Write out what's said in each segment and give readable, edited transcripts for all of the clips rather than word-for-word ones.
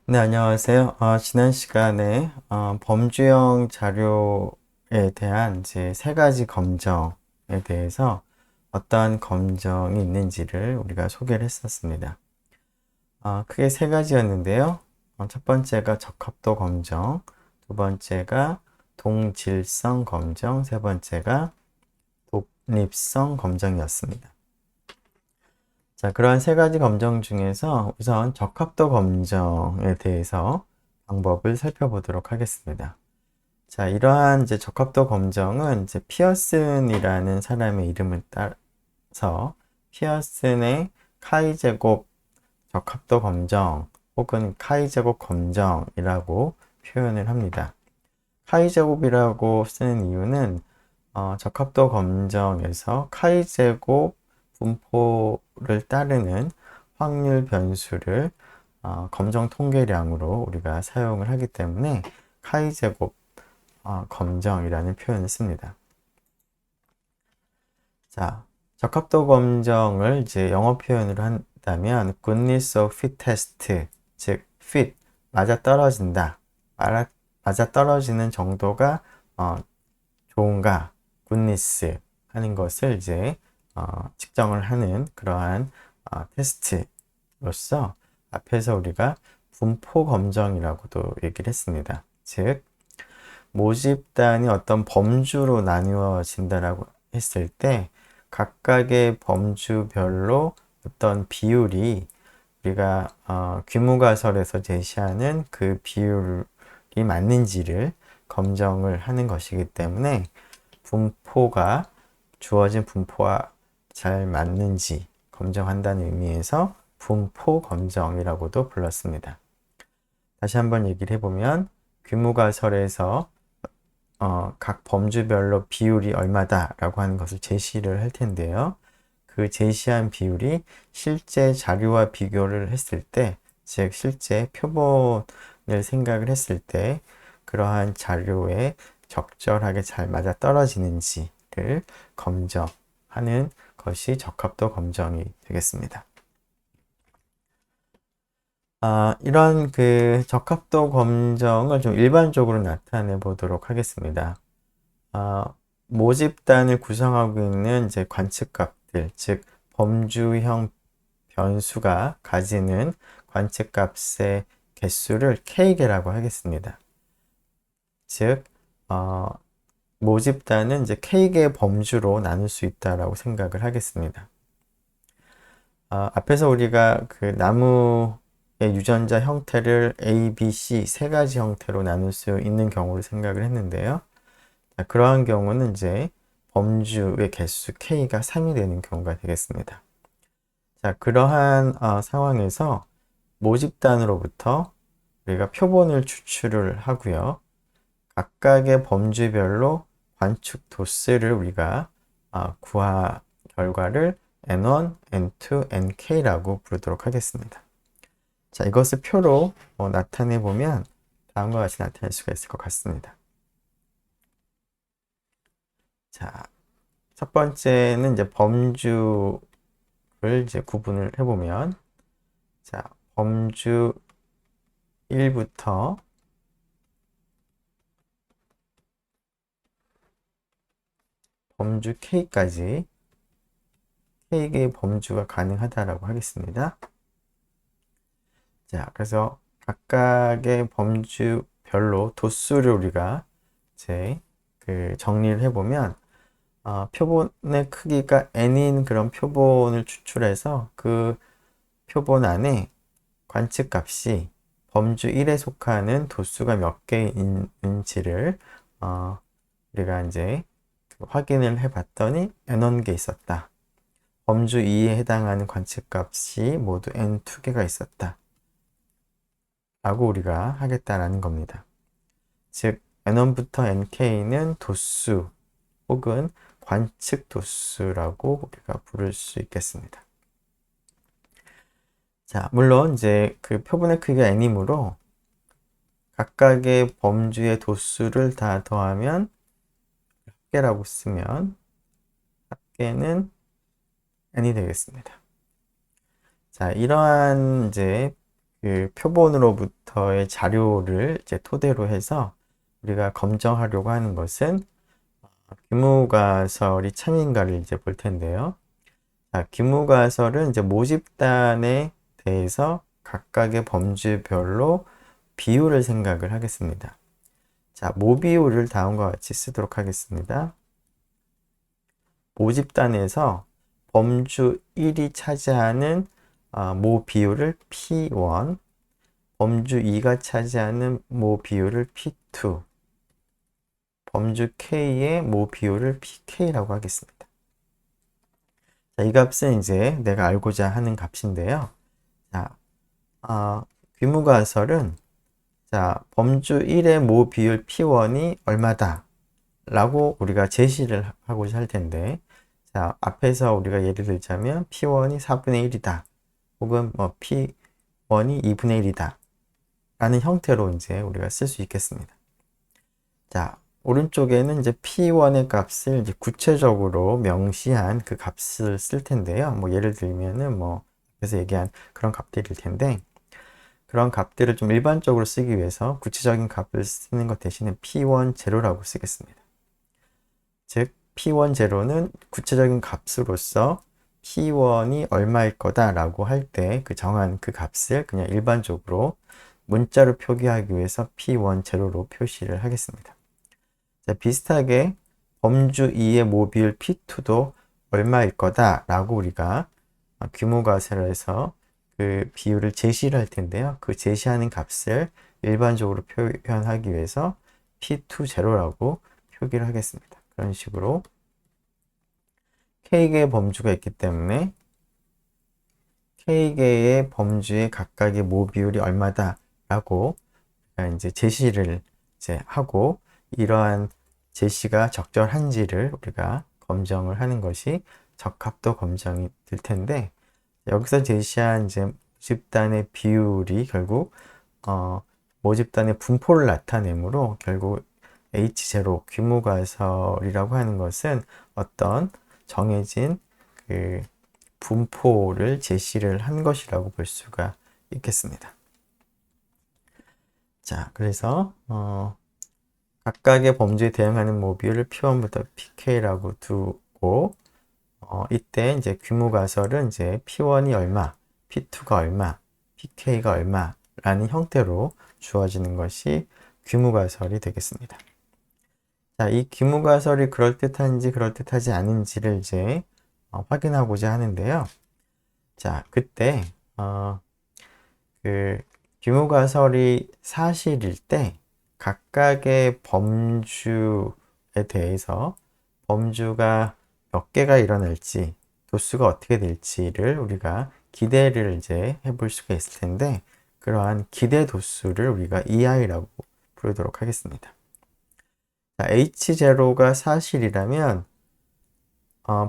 네, 안녕하세요. 지난 시간에 범주형 자료에 대한 이제 세 가지 검정에 대해서 어떠한 검정이 있는지를 우리가 소개를 했었습니다. 크게 세 가지였는데요. 첫 번째가 적합도 검정, 두 번째가 동질성 검정, 세 번째가 독립성 검정이었습니다. 자, 그러한 세 가지 검정 중에서 우선 적합도 검정에 대해서 방법을 살펴보도록 하겠습니다. 자, 이러한 이제 적합도 검정은 이제 피어슨이라는 사람의 이름을 따서 피어슨의 카이 제곱 적합도 검정 혹은 카이 제곱 검정이라고 표현을 합니다. 카이 제곱이라고 쓰는 이유는 적합도 검정에서 카이 제곱 분포를 따르는 확률 변수를 검정 통계량으로 우리가 사용을 하기 때문에 카이 제곱 검정이라는 표현을 씁니다. 자, 적합도 검정을 이제 영어 표현으로 한다면 goodness of fit test, 즉 fit 맞아떨어진다, 맞아떨어지는 정도가 좋은가, goodness 하는 것을 이제 측정을 하는 그러한 테스트로서 앞에서 우리가 분포 검정이라고도 얘기를 했습니다. 즉 모집단이 어떤 범주로 나누어진다라고 했을 때 각각의 범주별로 어떤 비율이 우리가 귀무가설에서 제시하는 그 비율이 맞는지를 검정을 하는 것이기 때문에 분포가 주어진 분포와 잘 맞는지 검정한다는 의미에서 분포 검정이라고도 불렀습니다. 다시 한번 얘기를 해보면 귀무가설에서 각 범주별로 비율이 얼마다라고 하는 것을 제시를 할 텐데요. 그 제시한 비율이 실제 자료와 비교를 했을 때, 즉 실제 표본을 생각을 했을 때 그러한 자료에 적절하게 잘 맞아 떨어지는지를 검정하는 것이 적합도 검정이 되겠습니다. 이런 그 적합도 검정을 좀 일반적으로 나타내 보도록 하겠습니다. 모집단을 구성하고 있는 이제 관측값들, 즉 범주형 변수가 가지는 관측값의 개수를 K개라고 하겠습니다. 즉 모집단은 이제 K개의 범주로 나눌 수 있다라고 생각을 하겠습니다. 앞에서 우리가 그 나무의 유전자 형태를 A, B, C 세 가지 형태로 나눌 수 있는 경우를 생각을 했는데요. 그러한 경우는 이제 범주의 개수 K가 3이 되는 경우가 되겠습니다. 자, 그러한 상황에서 모집단으로부터 우리가 표본을 추출을 하고요. 각각의 범주별로 관측 도수를 우리가 구한 결과를 N1, N2, Nk라고 부르도록 하겠습니다. 자, 이것을 표로 나타내 보면 다음과 같이 나타낼 수가 있을 것 같습니다. 자, 첫 번째는 이제 범주를 이제 구분을 해보면, 자, 범주 1부터 범주 K까지 K개의 범주가 가능하다라고 하겠습니다. 자, 그래서 각각의 범주별로 도수를 우리가 이제 그 정리를 해보면 표본의 크기가 n인 그런 표본을 추출해서 그 표본 안에 관측값이 범주 1에 속하는 도수가 몇 개인지를 우리가 이제 확인을 해봤더니 n1개 있었다. 범주 2에 해당하는 관측값이 모두 n2개가 있었다. 라고 우리가 하겠다라는 겁니다. 즉 n1부터 nk는 도수 혹은 관측 도수라고 우리가 부를 수 있겠습니다. 자, 물론 이제 그 표본의 크기가 n이므로 각각의 범주의 도수를 다 더하면 합계라고 쓰면 합계는 n이 되겠습니다. 자, 이러한 이제 그 표본으로부터의 자료를 이제 토대로 해서 우리가 검정하려고 하는 것은 귀무가설이 참인가를 이제 볼 텐데요. 자, 귀무가설은 이제 모집단에 대해서 각각의 범주별로 비율을 생각을 하겠습니다. 자, 모비율을 다음과 같이 쓰도록 하겠습니다. 모집단에서 범주 1이 차지하는 모 비율을 P1, 범주 2가 차지하는 모 비율을 P2, 범주 K의 모 비율을 PK라고 하겠습니다. 자, 이 값은 이제 내가 알고자 하는 값인데요. 자, 귀무가설은 자, 범주 1의 모 비율 P1이 얼마다 라고 우리가 제시를 하고자 할 텐데, 자, 앞에서 우리가 예를 들자면 P1이 4분의 1이다 혹은 뭐 P1이 2분의 1이다 라는 형태로 이제 우리가 쓸 수 있겠습니다. 자, 오른쪽에는 이제 P1의 값을 이제 구체적으로 명시한 그 값을 쓸 텐데요. 뭐 예를 들면은 뭐 앞에서 얘기한 그런 값들일 텐데, 그런 값들을 좀 일반적으로 쓰기 위해서 구체적인 값을 쓰는 것 대신에 P1 제로라고 쓰겠습니다. 즉 P1 제로는 구체적인 값으로서 P1이 얼마일 거다라고 할 때 그 정한 그 값을 그냥 일반적으로 문자로 표기하기 위해서 P1 제로로 표시를 하겠습니다. 자, 비슷하게 범주 2의 모비율 P2도 얼마일 거다라고 우리가 귀무가설에서 그 비율을 제시를 할 텐데요. 그 제시하는 값을 일반적으로 표현하기 위해서 P2 제로라고 표기를 하겠습니다. 그런 식으로 K개의 범주가 있기 때문에 K개의 범주의 각각의 모 비율이 얼마다 라고 이제 제시를 이제 하고, 이러한 제시가 적절한지를 우리가 검정을 하는 것이 적합도 검정이 될 텐데, 여기서 제시한 이제 모집단의 비율이 결국 모집단의 분포를 나타내므로 결국 H0 귀무가설이라고 하는 것은 어떤 정해진 그 분포를 제시를 한 것이라고 볼 수가 있겠습니다. 자, 그래서 각각의 범주에 대응하는 모비율을 P1부터 PK라고 두고, 이때 이제 귀무가설은 이제 P1이 얼마, P2가 얼마, PK가 얼마라는 형태로 주어지는 것이 귀무가설이 되겠습니다. 자, 이 귀무가설이 그럴듯한지 그럴듯하지 않은지를 이제 확인하고자 하는데요. 자, 그때 그 귀무가설이 사실일 때 각각의 범주에 대해서 범주가 몇 개가 일어날지, 도수가 어떻게 될지를 우리가 기대를 이제 해볼 수가 있을 텐데, 그러한 기대 도수를 우리가 EI라고 부르도록 하겠습니다. 자, H0가 사실이라면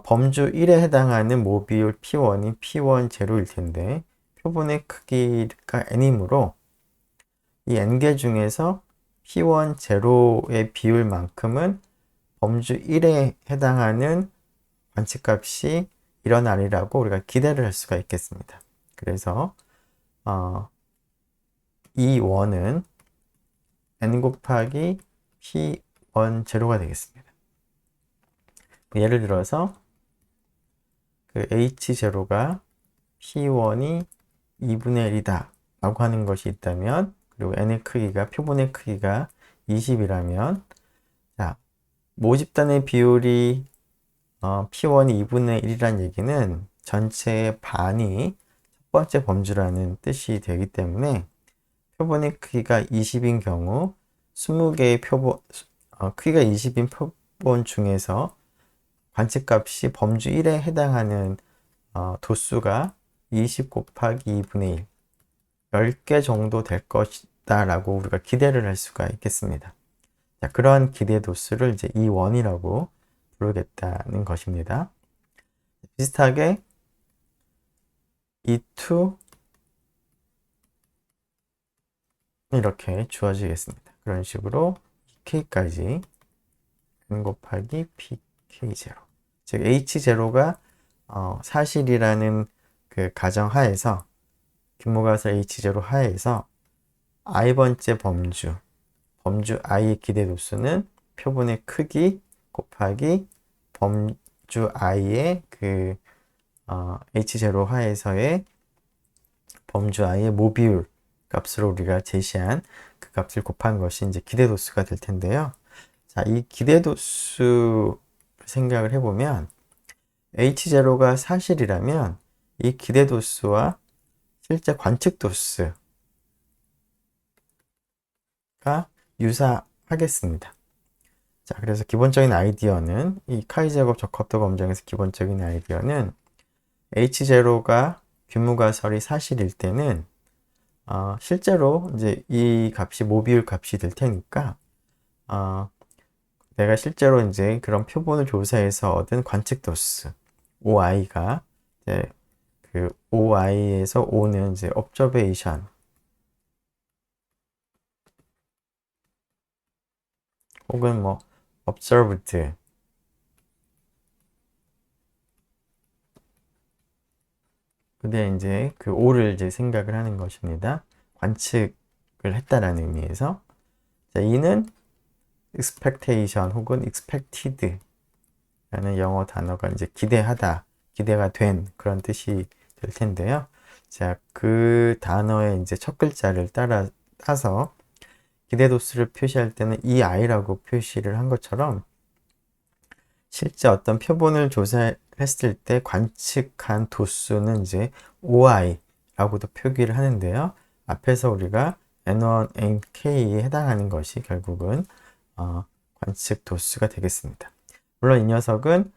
범주 1에 해당하는 모비율 P1이 P1 제로일 텐데, 표본의 크기가 n이므로 이 n개 중에서 P1 제로의 비율만큼은 범주 1에 해당하는 관측값이 일어나리라고 우리가 기대를 할 수가 있겠습니다. 그래서 이 원은 n 곱하기 P1 제로가 되겠습니다. 예를 들어서 그 H0가 P1이 2분의 1이다 라고 하는 것이 있다면, 그리고 n의 크기가, 표본의 크기가 20이라면, 자, 모집단의 비율이 P1이 2분의 1이란 얘기는 전체의 반이 첫 번째 범주라는 뜻이 되기 때문에, 표본의 크기가 20인 경우 20개의 표본, 크기가 20인 표본 중에서 관측값이 범주 1에 해당하는 도수가 20 곱하기 2분의 1, 10개 정도 될 것이다 라고 우리가 기대를 할 수가 있겠습니다. 자, 그러한 기대 도수를 이제 E1이라고 부르겠다는 것입니다. 비슷하게 E2 이렇게 주어지겠습니다. 그런 식으로 K까지 n 곱하기 PK0, 즉 H0가 사실이라는 그 가정하에서 규모가설 H0 하에서 i번째 범주 i의 기대 도수는 표본의 크기 곱하기 범주 i의 그 H0 하에서의 범주 i의 모비율 값으로 우리가 제시한 그 값을 곱한 것이 이제 기대 도수가 될 텐데요. 자, 이 기대 도수 생각을 해보면 H0가 사실이라면 이 기대 도수와 실제 관측 도수가 유사하겠습니다. 자, 그래서 기본적인 아이디어는 이 카이-제곱 적합도 검정에서 기본적인 아이디어는 H0가 규모가설이 사실일 때는 실제로 이제 이 값이 모비율 값이 될 테니까 내가 실제로 이제 그런 표본을 조사해서 얻은 관측 도수 OI가 이제 그 OI에서 O는 이제 observation 혹은 뭐 observed 근데 이제 그 O를 이제 생각을 하는 것입니다. 관측을 했다라는 의미에서 자, 이는 expectation 혹은 expected 라는 영어 단어가 이제 기대하다, 기대가 된 그런 뜻이 될 텐데요. 자, 그 단어의 이제 첫 글자를 따서 기대 도수를 표시할 때는 EI라고 표시를 한 것처럼 실제 어떤 표본을 조사했을 때 관측한 도수는 이제 OI라고도 표기를 하는데요. 앞에서 우리가 N1, Nk에 해당하는 것이 결국은 관측 도수가 되겠습니다. 물론 이 녀석은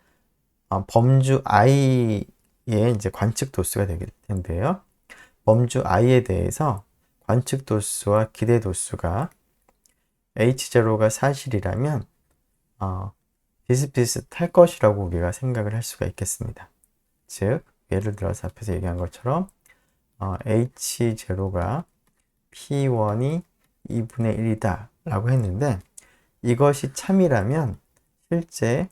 범주 i의 이제 관측 도수가 되게 텐데요. 범주 i에 대해서 관측 도수와 기대 도수가 H0가 사실이라면 비슷비슷할 것이라고 우리가 생각을 할 수가 있겠습니다. 즉, 예를 들어서 앞에서 얘기한 것처럼 H0가 P1이 2분의 1이다 라고 했는데 이것이 참이라면 실제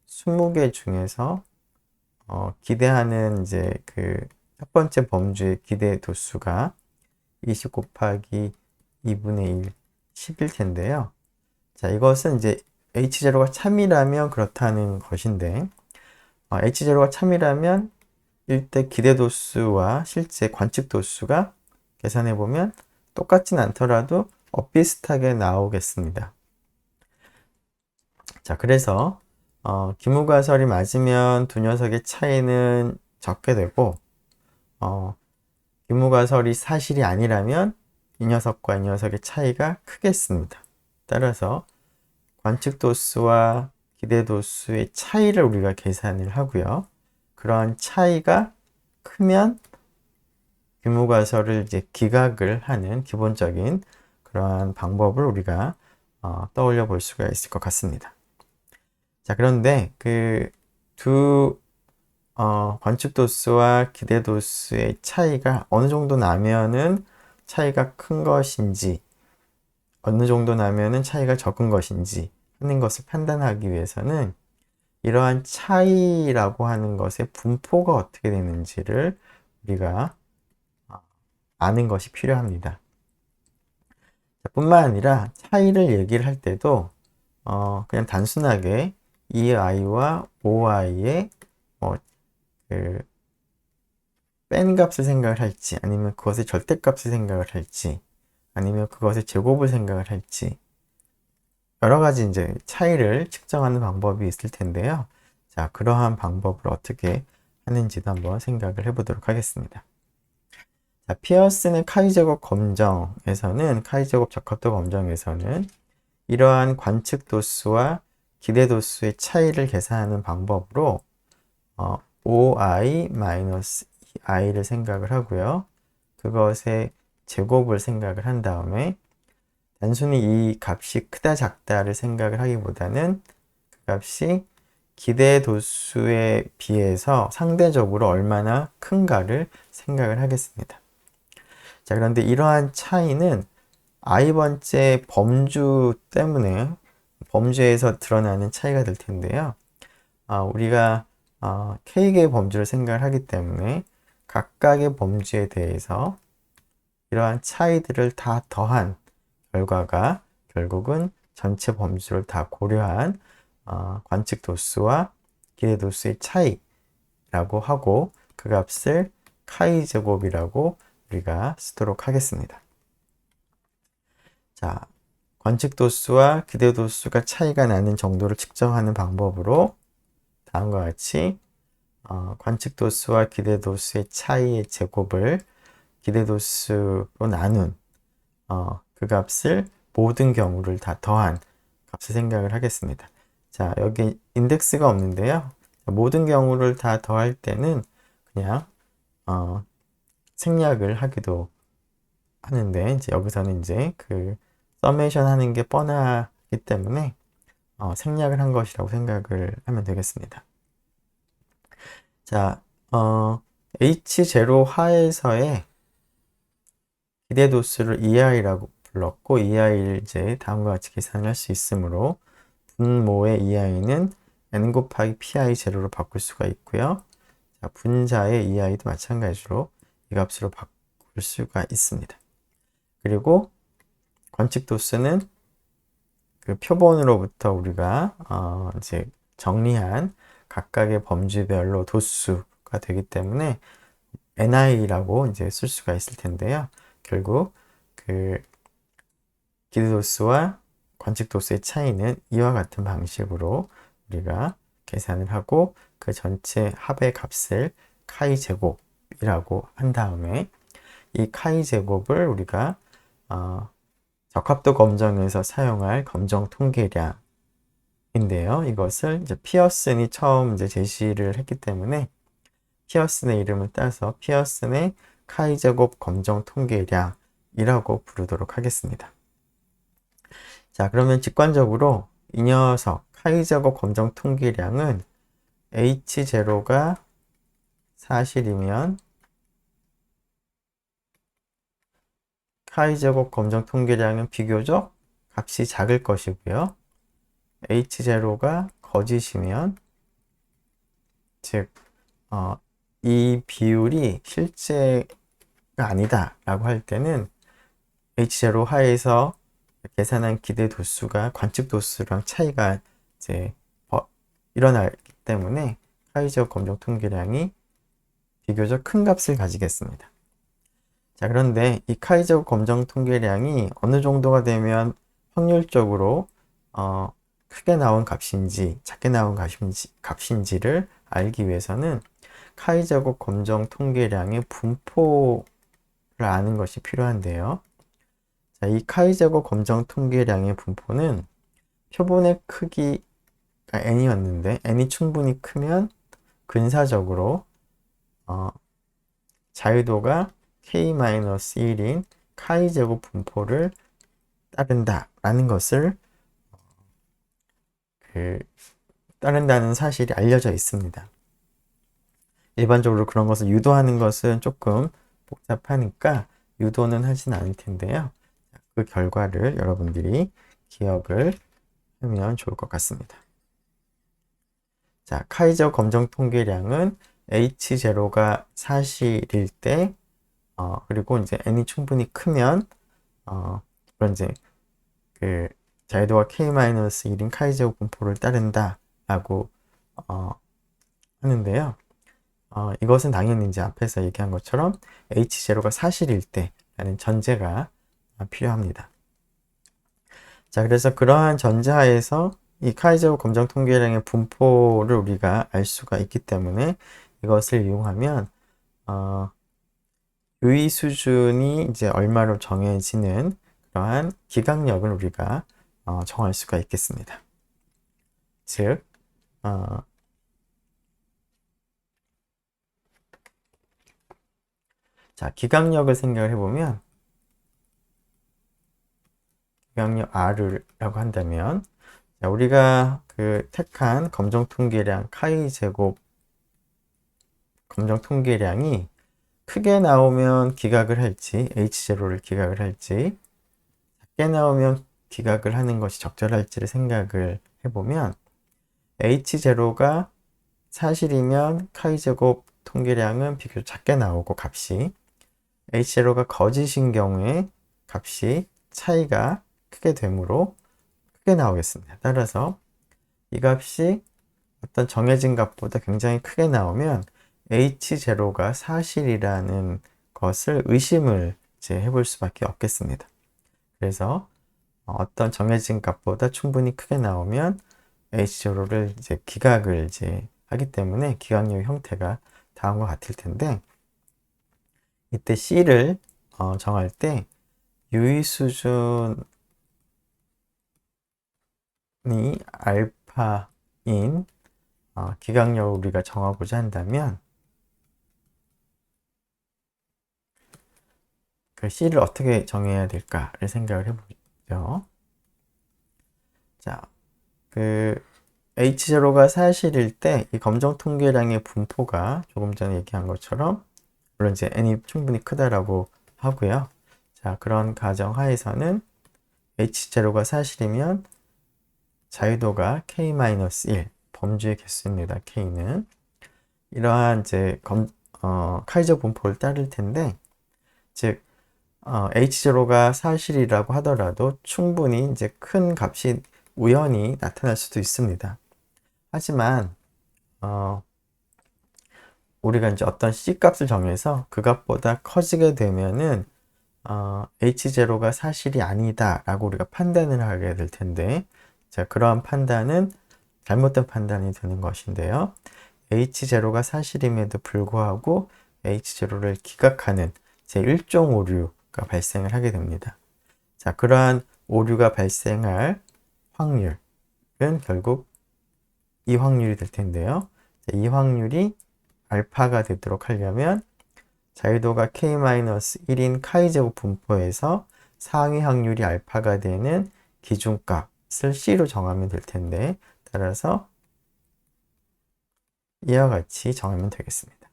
20개 중에서 기대하는 이제 그 첫 번째 범주의 기대 도수가 20 곱하기 2분의 1, 10일 텐데요. 자, 이것은 이제 H0가 참이라면 그렇다는 것인데 H0가 참이라면 일대 기대 도수와 실제 관측 도수가 계산해 보면 똑같진 않더라도 비슷하게 나오겠습니다. 자, 그래서 기무가설이 맞으면 두 녀석의 차이는 적게 되고 기무가설이 사실이 아니라면 이 녀석과 이 녀석의 차이가 크겠습니다. 따라서 관측 도수와 기대 도수의 차이를 우리가 계산을 하고요. 그러한 차이가 크면 규모가설을 이제 기각을 하는 기본적인 그러한 방법을 우리가 떠올려 볼 수가 있을 것 같습니다. 자, 그런데 그 두 관측 도수와 기대 도수의 차이가 어느 정도 나면은 차이가 큰 것인지 어느 정도 나면은 차이가 적은 것인지 하는 것을 판단하기 위해서는 이러한 차이라고 하는 것의 분포가 어떻게 되는지를 우리가 아는 것이 필요합니다. 뿐만 아니라 차이를 얘기를 할 때도 그냥 단순하게 EI와 OI의 뺀 값을 생각을 할지 아니면 그것의 절대값을 생각을 할지 아니면 그것의 제곱을 생각을 할지 여러 가지 이제 차이를 측정하는 방법이 있을 텐데요. 자, 그러한 방법을 어떻게 하는지도 한번 생각을 해보도록 하겠습니다. 자, 피어슨의 카이-제곱 검정에서는 카이-제곱 적합도 검정에서는 이러한 관측 도수와 기대 도수의 차이를 계산하는 방법으로 OI-EI를 생각을 하고요. 그것의 제곱을 생각을 한 다음에 단순히 이 값이 크다 작다를 생각을 하기보다는 그 값이 기대 도수에 비해서 상대적으로 얼마나 큰가를 생각을 하겠습니다. 자, 그런데 이러한 차이는 i번째 범주 때문에 범주에서 드러나는 차이가 될 텐데요. 우리가 K개의 범주를 생각을 하기 때문에 각각의 범주에 대해서 이러한 차이들을 다 더한 결과가 결국은 전체 범주를 다 고려한 관측 도수와 기대 도수의 차이라고 하고 그 값을 카이 제곱이라고 우리가 쓰도록 하겠습니다. 자, 관측 도수와 기대 도수가 차이가 나는 정도를 측정하는 방법으로 다음과 같이 관측 도수와 기대 도수의 차이의 제곱을 기대 도수로 나눈 그 값을 모든 경우를 다 더한 값을 생각을 하겠습니다. 자, 여기 인덱스가 없는데요. 모든 경우를 다 더할 때는 그냥 생략을 하기도 하는데 이제 여기서는 이제 그 서메이션 하는 게 뻔하기 때문에 생략을 한 것이라고 생각을 하면 되겠습니다. 자, H0 하에서의 기대 도수를 EI라고 불렀고 EI를 이제 다음과 같이 계산을 할 수 있으므로 분모의 EI는 N 곱하기 PI 제로로 바꿀 수가 있고요. 자, 분자의 EI도 마찬가지로 이 값으로 바꿀 수가 있습니다. 그리고 관측 도수는 그 표본으로부터 우리가 이제 정리한 각각의 범주별로 도수가 되기 때문에 NI라고 이제 쓸 수가 있을 텐데요. 결국 그 기대 도수와 관측 도수의 차이는 이와 같은 방식으로 우리가 계산을 하고 그 전체 합의 값을 카이 제곱이라고 한 다음에 이 카이 제곱을 우리가 적합도 검정에서 사용할 검정 통계량인데요. 이것을 이제 피어슨이 처음 이제 제시를 했기 때문에 피어슨의 이름을 따서 피어슨의 카이 제곱 검정 통계량이라고 부르도록 하겠습니다. 자, 그러면 직관적으로 이 녀석 카이 제곱 검정 통계량은 H0가 사실이면 카이 제곱 검정 통계량은 비교적 값이 작을 것이고요. H0가 거짓이면 즉 이 비율이 실제가 아니다 라고 할 때는 H0 하에서 계산한 기대 도수가 관측 도수랑 차이가 이제 일어나기 때문에 카이 제곱 검정 통계량이 비교적 큰 값을 가지겠습니다. 자, 그런데 이 카이 제곱 검정 통계량이 어느 정도가 되면 확률적으로 크게 나온 값인지 작게 나온 값인지를 알기 위해서는 카이 제곱 검정 통계량의 분포를 아는 것이 필요한데요. 자, 이 카이 제곱 검정 통계량의 분포는 표본의 크기가 n이었는데 n이 충분히 크면 근사적으로 자유도가 k-1인 카이 제곱 분포를 따른다 라는 것을 따른다는 사실이 알려져 있습니다. 일반적으로 그런 것을 유도하는 것은 조금 복잡하니까 유도는 하진 않을 텐데요. 그 결과를 여러분들이 기억을 하면 좋을 것 같습니다. 자, 카이 제곱 검정 통계량은 H0가 사실일 때 그리고 이제 n이 충분히 크면 그런 이제 그 자유도가 k-1인 카이 제곱 분포를 따른다 라고 하는데요. 이것은 당연히 이제 앞에서 얘기한 것처럼 H0가 사실일 때 라는 전제가 필요합니다. 자, 그래서 그러한 전제하에서 이 카이 제곱 검정 통계량의 분포를 우리가 알 수가 있기 때문에 이것을 이용하면 유의 수준이 이제 얼마로 정해지는 그러한 기각력을 우리가 정할 수가 있겠습니다. 즉, 자, 기각력을 생각을 해보면 기각력 R라고 한다면 자, 우리가 그 택한 검정 통계량 카이 제곱 검정 통계량이 크게 나오면 기각을 할지 H0를 기각을 할지 작게 나오면 기각을 하는 것이 적절할지를 생각을 해보면 H0가 사실이면 카이 제곱 통계량은 비교적 작게 나오고 값이 H0가 거짓인 경우에 값이 차이가 크게 되므로 크게 나오겠습니다. 따라서 이 값이 어떤 정해진 값보다 굉장히 크게 나오면 H0가 사실이라는 것을 의심을 이제 해볼 수밖에 없겠습니다. 그래서 어떤 정해진 값보다 충분히 크게 나오면 H0를 이제 기각을 이제 하기 때문에 기각력 형태가 다음과 같을 텐데, 이때 C를 정할 때 유의 수준이 알파인 기각력을 우리가 정하고자 한다면 그 C를 어떻게 정해야 될까를 생각을 해보죠. 자, 그 H0가 사실일 때 이 검정 통계량의 분포가 조금 전에 얘기한 것처럼 물론 이제 n이 충분히 크다라고 하고요. 자, 그런 가정 하에서는 H0가 사실이면 자유도가 K-1, 범주의 개수입니다. K는 이러한 이제 카이저 분포를 따를 텐데, 즉 H0가 사실이라고 하더라도 충분히 이제 큰 값이 우연히 나타날 수도 있습니다. 하지만 우리가 이제 어떤 C 값을 정해서 그 값보다 커지게 되면은 H0가 사실이 아니다 라고 우리가 판단을 하게 될 텐데, 자, 그러한 판단은 잘못된 판단이 되는 것인데요. H0가 사실임에도 불구하고 H0를 기각하는 제1종 오류가 발생을 하게 됩니다. 자, 그러한 오류가 발생할 확률은 결국 이 확률이 될 텐데요. 자, 이 확률이 알파가 되도록 하려면 자유도가 K-1인 카이제곱 분포에서 상위 확률이 알파가 되는 기준값을 C로 정하면 될 텐데, 따라서 이와 같이 정하면 되겠습니다.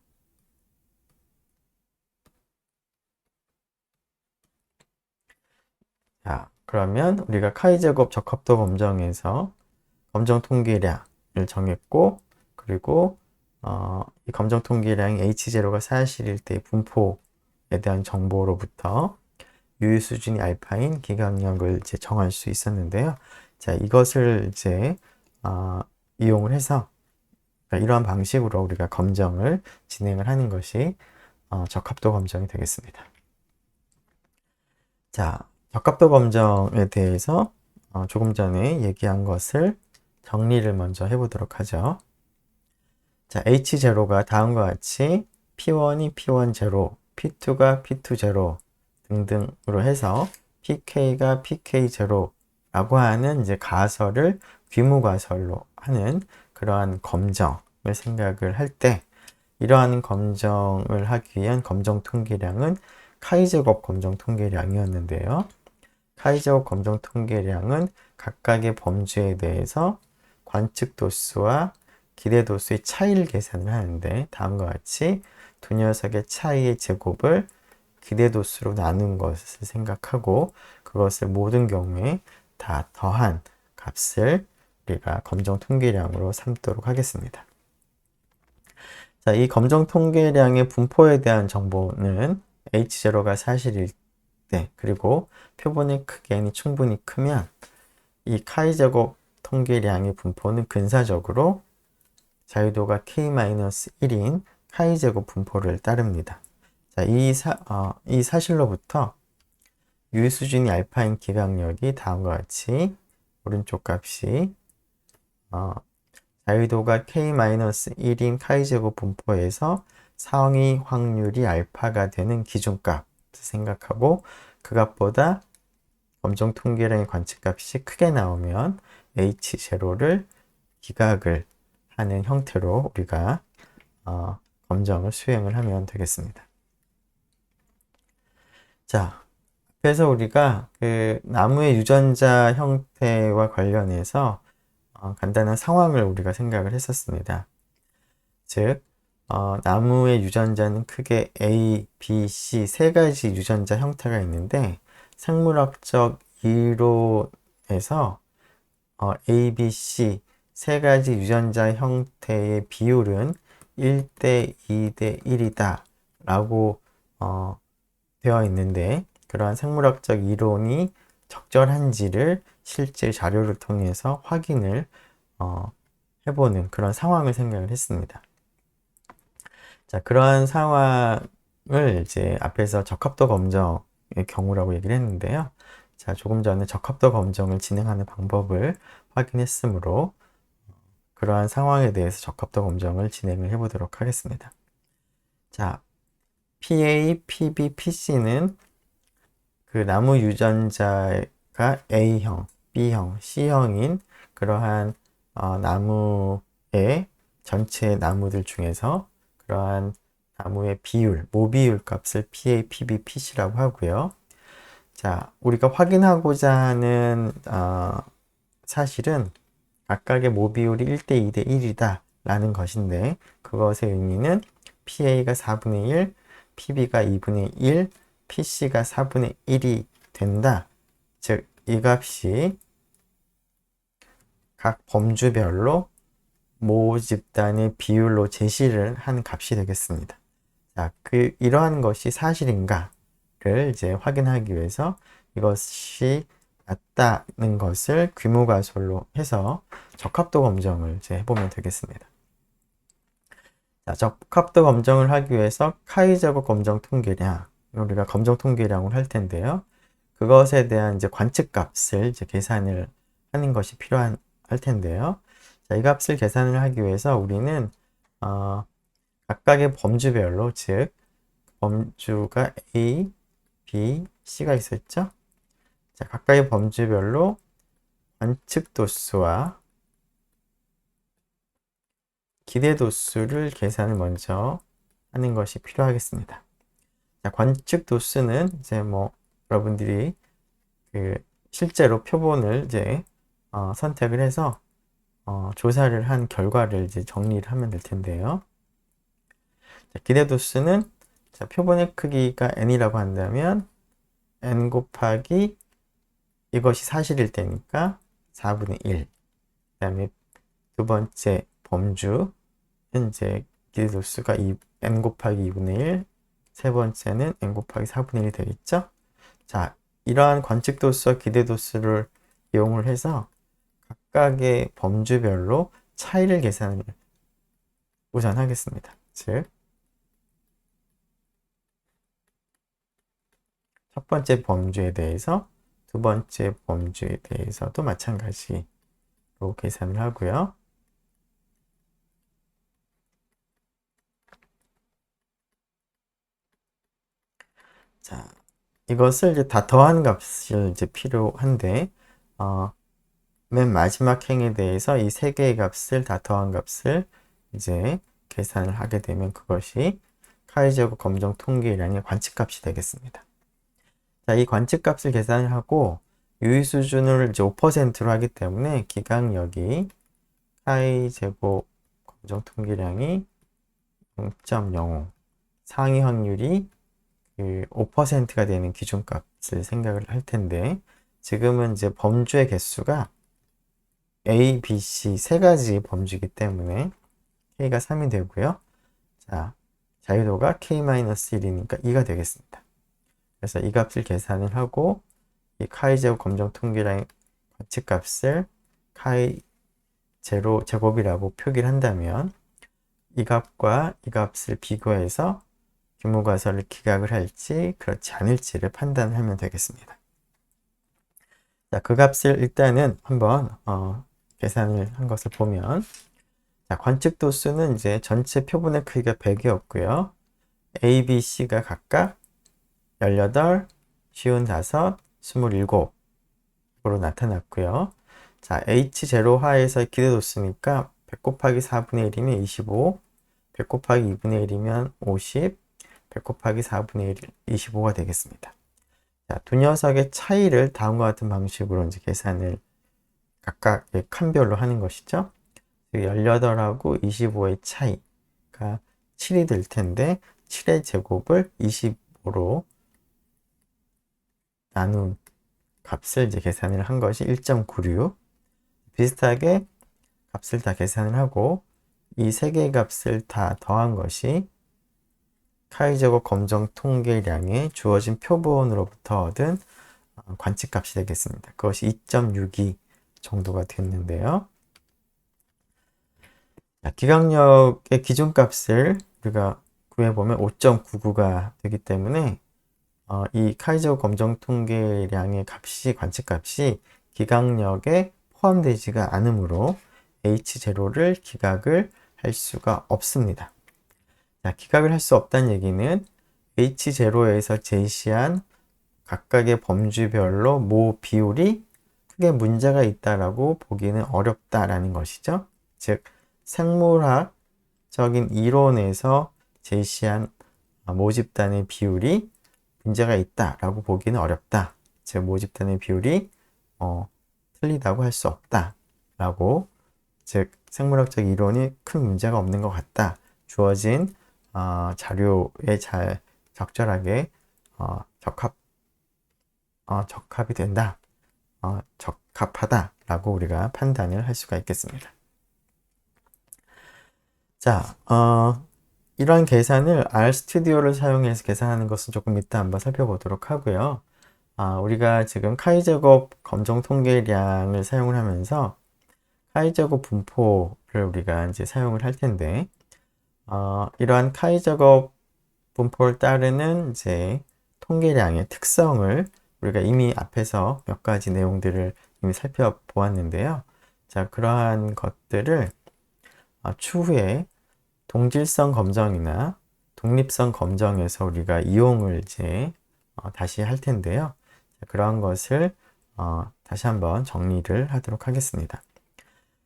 자, 그러면 우리가 카이제곱 적합도 검정에서 검정 통계량을 정했고, 그리고 이 검정 통계량이 H0가 사실일 때의 분포에 대한 정보로부터 유의 수준이 알파인 기각력을 이제 정할 수 있었는데요. 자, 이것을 이제 이용을 해서 이러한 방식으로 우리가 검정을 진행을 하는 것이 적합도 검정이 되겠습니다. 자, 적합도 검정에 대해서 조금 전에 얘기한 것을 정리를 먼저 해보도록 하죠. 자, H0가 다음과 같이 P1이 P1 0, P2가 P2 0 등등으로 해서 PK가 PK 0라고 하는 이제 가설을 귀무가설로 하는 그러한 검정을 생각을 할 때, 이러한 검정을 하기 위한 검정 통계량은 카이제곱 검정 통계량이었는데요. 카이제곱 검정 통계량은 각각의 범주에 대해서 관측 도수와 기대 도수의 차이를 계산을 하는데, 다음과 같이 두 녀석의 차이의 제곱을 기대 도수로 나눈 것을 생각하고 그것을 모든 경우에 다 더한 값을 우리가 검정 통계량으로 삼도록 하겠습니다. 자, 이 검정 통계량의 분포에 대한 정보는 H0가 사실일 때, 그리고 표본의 크기이 충분히 크면 이 카이제곱 통계량의 분포는 근사적으로 자유도가 K-1인 카이제곱 분포를 따릅니다. 자, 이 사실로부터 유의 수준이 알파인 기각력이 다음과 같이 오른쪽 값이 자유도가 K-1인 카이제곱 분포에서 상위 확률이 알파가 되는 기준값을 생각하고 그 값보다 검정 통계량의 관측값이 크게 나오면 H0를 기각을 하는 형태로 우리가 검정을 수행을 하면 되겠습니다. 자, 그래서 우리가 그 나무의 유전자 형태와 관련해서 간단한 상황을 우리가 생각을 했었습니다. 즉, 나무의 유전자는 크게 A, B, C 세 가지 유전자 형태가 있는데, 생물학적 이론에서 A, B, C 세 가지 유전자 형태의 비율은 1대 2대 1이다 라고 되어 있는데 그러한 생물학적 이론이 적절한지를 실제 자료를 통해서 확인을 해보는 그런 상황을 생각을 했습니다. 자, 그러한 상황을 이제 앞에서 적합도 검정의 경우라고 얘기를 했는데요. 자, 조금 전에 적합도 검정을 진행하는 방법을 확인했으므로 그러한 상황에 대해서 적합도 검정을 진행을 해보도록 하겠습니다. 자, PA, PB, PC는 그 나무 유전자가 A형, B형, C형인 그러한 나무의 전체 나무들 중에서 그러한 나무의 비율, 모비율 값을 PA, PB, PC라고 하고요. 자, 우리가 확인하고자 하는 사실은 각각의 모비율이 1대 2대 1이다 라는 것인데 그것의 의미는 PA가 4분의 1, PB가 2분의 1, PC가 4분의 1이 된다. 즉, 이 값이 각 범주별로 모 집단의 비율로 제시를 한 값이 되겠습니다. 자, 이러한 것이 사실인가를 이제 확인하기 위해서 이것이 맞다는 것을 규모가설로 해서 적합도 검정을 이제 해보면 되겠습니다. 자, 적합도 검정을 하기 위해서 카이제곱 검정 통계량, 우리가 검정 통계량을 할 텐데요. 그것에 대한 이제 관측값을 이제 계산을 하는 것이 필요할 텐데요. 자, 이 값을 계산을 하기 위해서 우리는 각각의 범주별로, 즉 범주가 A, B, C가 있었죠. 자, 각각의 범주별로 관측 도수와 기대 도수를 계산을 먼저 하는 것이 필요하겠습니다. 자, 관측 도수는 이제 뭐 여러분들이 실제로 표본을 이제 선택을 해서 조사를 한 결과를 이제 정리를 하면 될 텐데요. 자, 기대 도수는 자, 표본의 크기가 n이라고 한다면 n 곱하기 이것이 사실일 때니까 4분의 1. 그 다음에 두 번째 범주 이제 기대 도수가 n 곱하기 2분의 1. 세 번째는 n 곱하기 4분의 1이 되겠죠. 자, 이러한 관측 도수와 기대 도수를 이용을 해서 각각의 범주별로 차이를 계산을 우선 하겠습니다. 즉, 첫 번째 범주에 대해서 두 번째 범주에 대해서도 마찬가지로 계산을 하고요. 자, 이것을 이제 다 더한 값이 이제 필요한데, 맨 마지막 행에 대해서 이 세 개의 값을 다 더한 값을 이제 계산을 하게 되면 그것이 카이제곱 검정 통계량의 관측값이 되겠습니다. 자, 이 관측값을 계산을 하고 유의 수준을 이제 5%로 하기 때문에 기강력이 카이제곱 검정 통계량이 0.05 상위 확률이 5%가 되는 기준값을 생각을 할 텐데 지금은 이제 범주의 개수가 A, B, C 세 가지 범주이기 때문에 K가 3이 되고요. 자, 자유도가 K-1이니까 2가 되겠습니다. 그래서 이 값을 계산을 하고 이 카이제곱 검정 통계량의 관측값을 카이 제로 제곱이라고 표기를 한다면 이 값과 이 값을 비교해서 규모가설을 기각을 할지 그렇지 않을지를 판단하면 되겠습니다. 자, 그 값을 일단은 한번 계산을 한 것을 보면 자, 관측 도수는 이제 전체 표본의 크기가 100이었고요. A, B, C가 각각 18, 55, 27으로 나타났고요. 자, H0 하에서 기대 도수니까 100 곱하기 4분의 1이면 25, 100 곱하기 2분의 1이면 50, 100 곱하기 4분의 1, 25가 되겠습니다. 자, 두 녀석의 차이를 다음과 같은 방식으로 이제 계산을 각각의 칸별로 하는 것이죠. 18하고 25의 차이가 7이 될 텐데 7의 제곱을 25로 나눈 값을 이제 계산을 한 것이 1.96. 비슷하게 값을 다 계산을 하고 이 세 개의 값을 다 더한 것이 카이제곱 검정 통계량에 주어진 표본으로부터 얻은 관측값이 되겠습니다. 그것이 2.62 정도가 됐는데요. 기강력의 기준값을 우리가 구해보면 5.99가 되기 때문에 이 카이제곱 검정 통계량의 값이 관측값이 기강력에 포함되지가 않으므로 H0를 기각을 할 수가 없습니다. 자, 기각을 할 수 없다는 얘기는 H0에서 제시한 각각의 범주별로 모 비율이 크게 문제가 있다라고 보기는 어렵다라는 것이죠. 즉, 생물학적인 이론에서 제시한 모집단의 비율이 문제가 있다라고 보기는 어렵다. 즉, 모집단의 비율이 틀리다고 할 수 없다라고, 즉 생물학적 이론이 큰 문제가 없는 것 같다. 주어진 자료에 잘 적절하게 적합이 된다. 적합하다라고 우리가 판단을 할 수가 있겠습니다. 자, 이러한 계산을 RStudi오를 사용해서 계산하는 것은 조금 이따 한번 살펴보도록 하고요. 우리가 지금 카이제곱 검정 통계량을 사용을 하면서 카이제곱 분포를 우리가 이제 사용을 할 텐데, 이러한 카이제곱 분포를 따르는 이제 통계량의 특성을 우리가 이미 앞에서 몇 가지 내용들을 이미 살펴보았는데요. 자, 그러한 것들을 추후에 동질성 검정이나 독립성 검정에서 우리가 이용을 이제 다시 할 텐데요. 자, 그러한 것을 다시 한번 정리를 하도록 하겠습니다.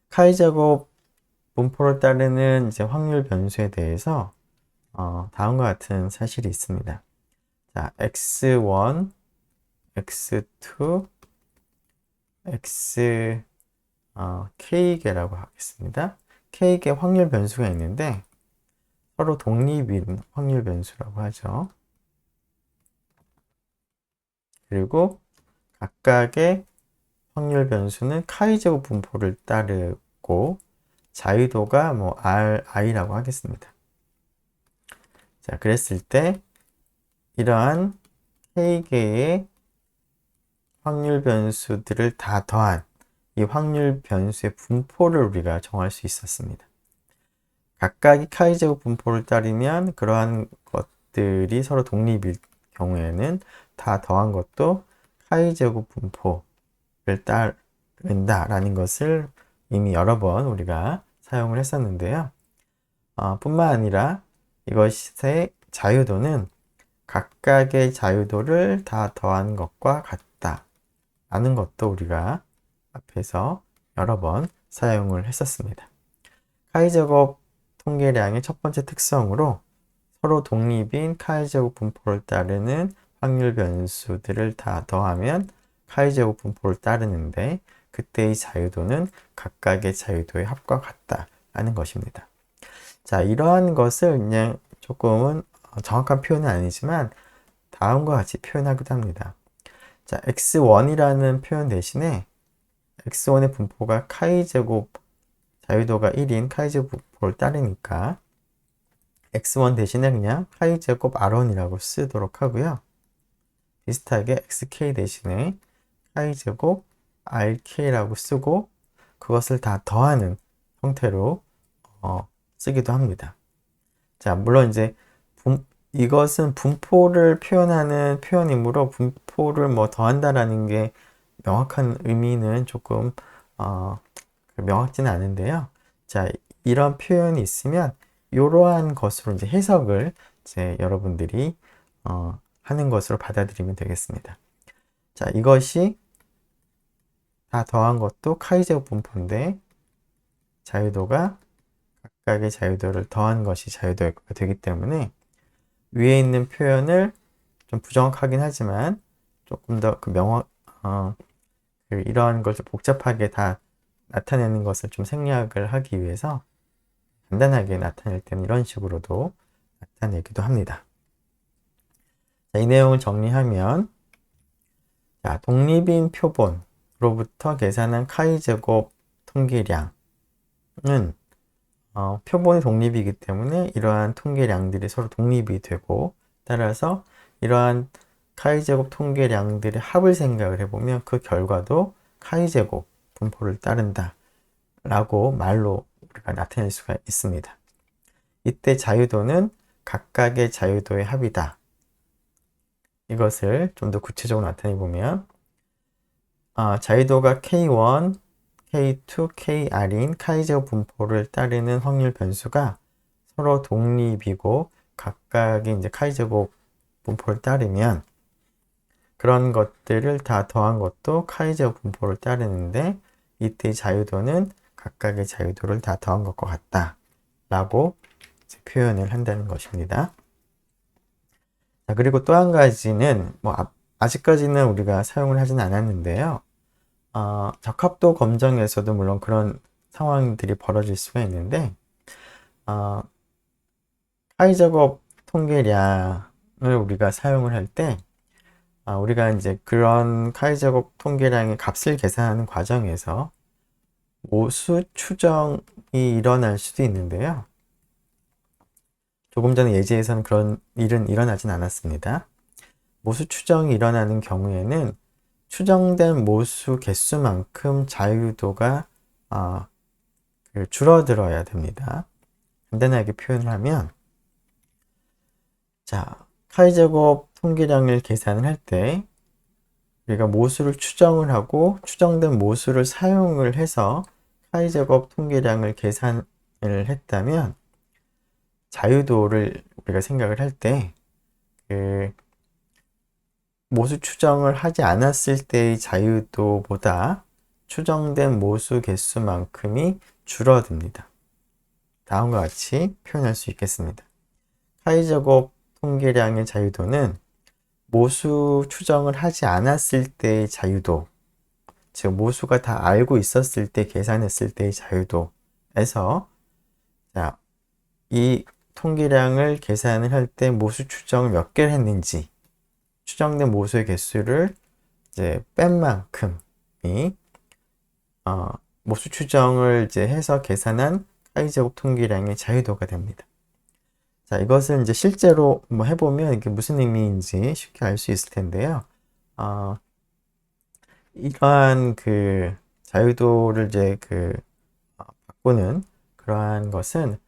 카이제곱 분포를 따르는 이제 확률 변수에 대해서 다음과 같은 사실이 있습니다. 자, x1, x2, k개라고 하겠습니다. k개 확률 변수가 있는데 서로 독립인 확률 변수라고 하죠. 그리고 각각의 확률 변수는 카이제곱 분포를 따르고 자유도가 뭐 Ri라고 하겠습니다. 자, 그랬을 때 이러한 K개의 확률 변수들을 다 더한 이 확률 변수의 분포를 우리가 정할 수 있었습니다. 각각이 카이제곱 분포를 따르면 그러한 것들이 서로 독립일 경우에는 다 더한 것도 카이제곱 분포를 따른다라는 것을 이미 여러 번 우리가 사용을 했었는데요. 뿐만 아니라 이것의 자유도는 각각의 자유도를 다 더한 것과 같다 라는 것도 우리가 앞에서 여러 번 사용을 했었습니다. 카이제곱 통계량의 첫 번째 특성으로 서로 독립인 카이제곱 분포를 따르는 확률 변수들을 다 더하면 카이제곱 분포를 따르는데 그때의 자유도는 각각의 자유도의 합과 같다라는 것입니다. 자, 이러한 것을 그냥 조금은 정확한 표현은 아니지만 다음과 같이 표현하기도 합니다. 자, x1이라는 표현 대신에 x1의 분포가 카이제곱 자유도가 1인 카이제곱 분포를 따르니까 x1 대신에 그냥 카이제곱 r1이라고 쓰도록 하고요. 비슷하게 xk 대신에 카이제곱 rk라고 쓰고 그것을 다 더하는 형태로 쓰기도 합니다. 자, 물론 이제 이것은 분포를 표현하는 표현이므로 분포를 뭐 더한다라는 게 명확한 의미는 조금 명확지는 않은데요. 자, 이런 표현이 있으면 이러한 것으로 이제 해석을 이제 여러분들이 하는 것으로 받아들이면 되겠습니다. 자, 이것이 다 더한 것도 카이제곱 분포인데 자유도가 각각의 자유도를 더한 것이 자유도가 되기 때문에 위에 있는 표현을 좀 부정확하긴 하지만 조금 더 이러한 것을 복잡하게 다 나타내는 것을 좀 생략을 하기 위해서 간단하게 나타낼 때는 이런 식으로도 나타내기도 합니다. 자, 이 내용을 정리하면 자, 독립인 표본으로부터 계산한 카이제곱 통계량은 표본이 독립이기 때문에 이러한 통계량들이 서로 독립이 되고, 따라서 이러한 카이제곱 통계량들의 합을 생각을 해보면 그 결과도 카이제곱 분포를 따른다 라고 말로 우리가 나타낼 수가 있습니다. 이때 자유도는 각각의 자유도의 합이다. 이것을 좀 더 구체적으로 나타내 보면 자유도가 K1, K2, KR인 카이제곱 분포를 따르는 확률 변수가 서로 독립이고 각각의 이제 카이제곱 분포를 따르면 그런 것들을 다 더한 것도 카이제곱 분포를 따르는데 이때 자유도는 각각의 자유도를 다 더한 것과 같다 라고 표현을 한다는 것입니다. 자, 그리고 또 한 가지는 아직까지는 우리가 사용을 하진 않았는데요. 적합도 검정에서도 물론 그런 상황들이 벌어질 수가 있는데 카이제곱 통계량을 우리가 사용을 할 때 우리가 이제 그런 카이제곱 통계량의 값을 계산하는 과정에서 모수 추정이 일어날 수도 있는데요. 조금 전에 예제에서는 그런 일은 일어나진 않았습니다. 모수 추정이 일어나는 경우에는 추정된 모수 개수만큼 자유도가 줄어들어야 됩니다. 간단하게 표현을 하면, 자, 카이제곱 통계량을 계산을 할 때 우리가 모수를 추정을 하고 추정된 모수를 사용을 해서 카이제곱 통계량을 계산을 했다면 자유도를 우리가 생각을 할 때 모수 추정을 하지 않았을 때의 자유도보다 추정된 모수 개수만큼이 줄어듭니다. 다음과 같이 표현할 수 있겠습니다. 카이제곱 통계량의 자유도는 모수 추정을 하지 않았을 때의 자유도, 즉 모수가 다 알고 있었을 때 계산했을 때의 자유도에서 이 통계량을 계산을 할 때 모수 추정을 몇 개를 했는지 추정된 모수의 개수를 이제 뺀 만큼이 모수 추정을 이제 해서 계산한 카이제곱 통계량의 자유도가 됩니다. 자, 이것을 이제 실제로 해보면 이게 무슨 의미인지 쉽게 알 수 있을 텐데요. 이러한 자유도를 이제 바꾸는 그러한 것은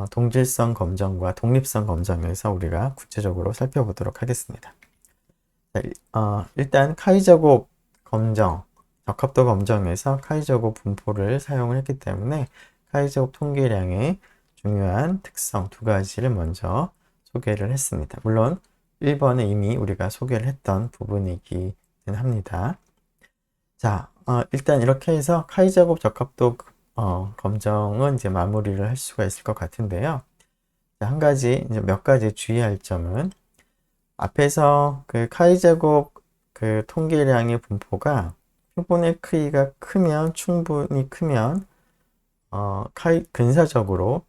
동질성 검정과 독립성 검정에서 우리가 구체적으로 살펴보도록 하겠습니다. 일단 카이제곱 검정, 적합도 검정에서 카이제곱 분포를 사용을 했기 때문에 카이제곱 통계량의 중요한 특성 두 가지를 먼저 소개를 했습니다. 물론 1번에 이미 우리가 소개를 했던 부분이기는 합니다. 자, 일단 이렇게 해서 카이제곱 적합도 검정은 이제 마무리를 할 수가 있을 것 같은데요. 자, 몇 가지 주의할 점은 앞에서 카이제곱 통계량의 분포가 표본의 크기가 충분히 크면 근사적으로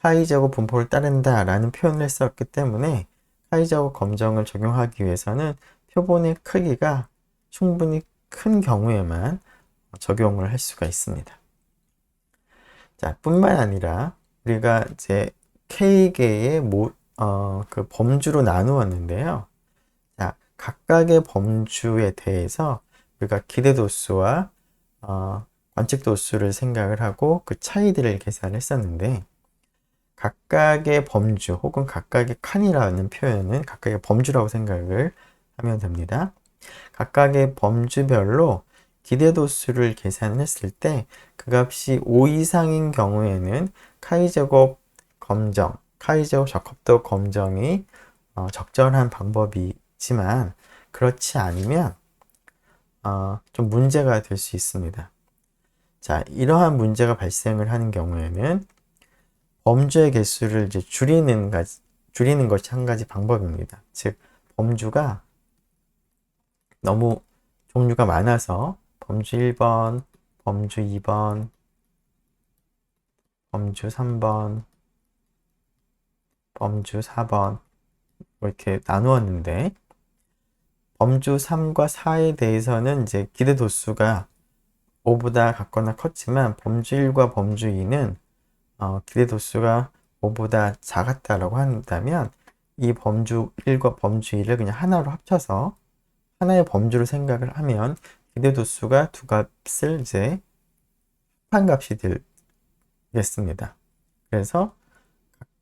카이제곱 분포를 따른다 라는 표현을 했었기 때문에 카이제곱 검정을 적용하기 위해서는 표본의 크기가 충분히 큰 경우에만 적용을 할 수가 있습니다. 자, 뿐만 아니라 우리가 이제 K개의 범주로 나누었는데요. 자, 각각의 범주에 대해서 우리가 기대도수와 관측도수를 생각을 하고 그 차이들을 계산했었는데 각각의 범주 혹은 각각의 칸이라는 표현은 각각의 범주라고 생각을 하면 됩니다. 각각의 범주별로 기대도수를 계산했을 때 그 값이 5 이상인 경우에는 카이제곱 적합도 검정이 적절한 방법이지만 그렇지 않으면 좀 문제가 될 수 있습니다. 자, 이러한 문제가 발생을 하는 경우에는 범주의 개수를 이제 줄이는 것이 한 가지 방법입니다. 즉, 범주가 너무 종류가 많아서 범주 1번, 범주 2번, 범주 3번, 범주 4번 이렇게 나누었는데 범주 3과 4에 대해서는 이제 기대도수가 5보다 같거나 컸지만 범주 1과 범주 2는 기대 도수가 5보다 작았다라고 한다면 이 범주 1과 범주 2를 그냥 하나로 합쳐서 하나의 범주로 생각을 하면 기대 도수가 두 값을 이제 합한 값이 되겠습니다. 그래서